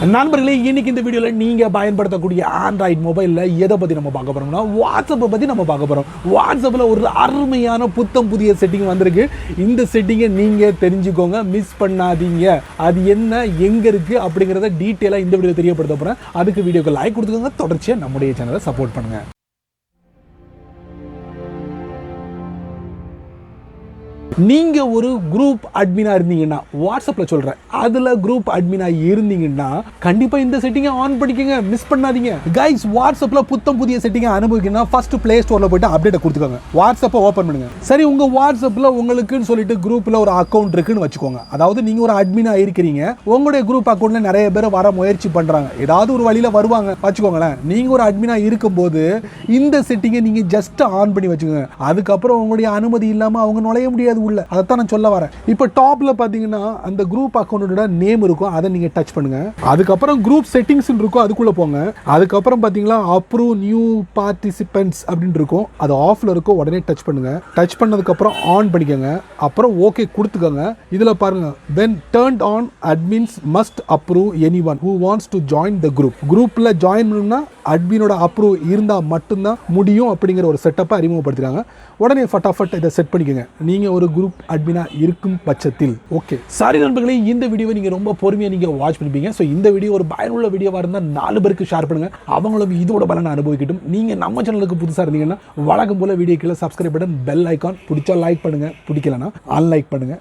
நண்பர்களே, இன்னைக்கு இந்த வீடியோவில் நீங்கள் பயன்படுத்தக்கூடிய ஆண்ட்ராய்டு மொபைலில் எதை பற்றி நம்ம பார்க்க போகிறோம்னா வாட்ஸ்அப்பை பற்றி நம்ம பார்க்க போகிறோம். வாட்ஸ்அப்பில் ஒரு அருமையான புத்தம் புதிய செட்டிங் வந்திருக்கு. இந்த செட்டிங்கை நீங்கள் தெரிஞ்சுக்கோங்க, மிஸ் பண்ணாதீங்க. அது என்ன, எங்கே இருக்குது அப்படிங்கிறத டீட்டெயிலாக இந்த வீடியோ தெரியப்படுத்த போகிறேன். அதுக்கு வீடியோக்கு லைக் கொடுத்துக்கோங்க, தொடர்ச்சியாக நம்முடைய சேனலை சப்போர்ட் பண்ணுங்கள். நீங்க ஒரு குரூப் அட்மினா இருந்தீங்கன்னா, வாட்ஸ்அப்ல சொல்றேன், அதுல குரூப் அட்மினா இருந்தீங்கன்னா கண்டிப்பா இந்த செட்டிங்கை ஆன் பண்ணிக்கங்க, மிஸ் பண்ணாதீங்க. கைஸ், வாட்ஸ்அப்ல புத்தம் புதிய செட்டிங்கை அனுபவிக்கணும்னா ஃபர்ஸ்ட் பிளே ஸ்டோர்ல போயிட்டு அப்டேட் கொடுத்துக்கோங்க. வாட்ஸ்அப்பை ஓபன் பண்ணுங்க. சரி, உங்க வாட்ஸ்அப்ல உங்களுக்குன்னு சொல்லிட்டு குரூப்ல ஒரு அக்கவுண்ட் இருக்குன்னு வச்சுக்கோங்க. அதாவது நீங்க ஒரு அட்மினா இருக்கிறீங்க, உங்களுடைய குரூப் அக்கவுண்ட்ல நிறைய பேர் வர முயற்சி பண்றாங்க, ஏதாவது ஒரு வழியில வருவாங்க வச்சுக்கோங்களேன். நீங்க ஒரு அட்மினா இருக்கும்போது இந்த செட்டிங்கை நீங்க ஜஸ்ட் ஆன் பண்ணி வச்சுக்கோங்க. அதுக்கப்புறம் உங்களுடைய அனுமதி இல்லாம அவங்க நுழைய முடியாது உள்ள. அதைத்தான் நான் சொல்ல வரேன். இப்போ டாப்ல பாத்தீங்கன்னா அந்த குரூப் அக்கவுண்டோட நேம் இருக்கும், அதை நீங்க டச் பண்ணுங்க. அதுக்கப்புறம் குரூப் செட்டிங்ஸ் இருக்கும், அதுக்குள்ள போங்க. அதுக்கப்புறம் பாத்தீங்களா அப்ரூவ் நியூ பார்ட்டிசிபென்ட்ஸ் அப்படின்னு இருக்கும், அது ஆஃப்ல இருக்கும், உடனே டச் பண்ணுங்க. டச் பண்ணதுக்கு அப்புறம் ஆன் பண்ணிக்கோங்க. அப்புறம் ஓகே கொடுத்துக்கோங்க. இதுல பாருங்க, when turned on admins must approve anyone who wants to join the group. குரூப்ல ஜாயின் பண்ணனும்னா அட்மினோட அப்ரூவ் இருந்தா மட்டும்தான் முடியும் அப்படிங்கிற ஒரு செட்டப்பை அறிமுகப்படுத்துறாங்க. உடனே ஃபட்டாஃபட் இதை செட் பண்ணிக்கோங்க, நீங்க ஒரு குரூப் அட்மினா இருக்கும் பட்சத்தில். ஓகே, சாரி நண்பர்களே, இந்த வீடியோவை நீங்க ரொம்ப பொறுமையா நீங்க வாட்ச் பண்ணிப்பீங்க. ஸோ இந்த வீடியோ ஒரு பயனுள்ள வீடியோவா இருந்தால் 4 பேருக்கு ஷேர் பண்ணுங்க, அவங்களும் இதோட பலனை அனுபவிக்கட்டும். நீங்க நம்ம சேனலுக்கு புதுசா இருந்தீங்கன்னா வழக்கம் போல வீடியோ கீழே சப்ஸ்கிரைப் பட்டன், பெல் ஐக்கான், பிடிச்சா லைக் பண்ணுங்க, பிடிக்கலனா அன்லைக் பண்ணுங்க.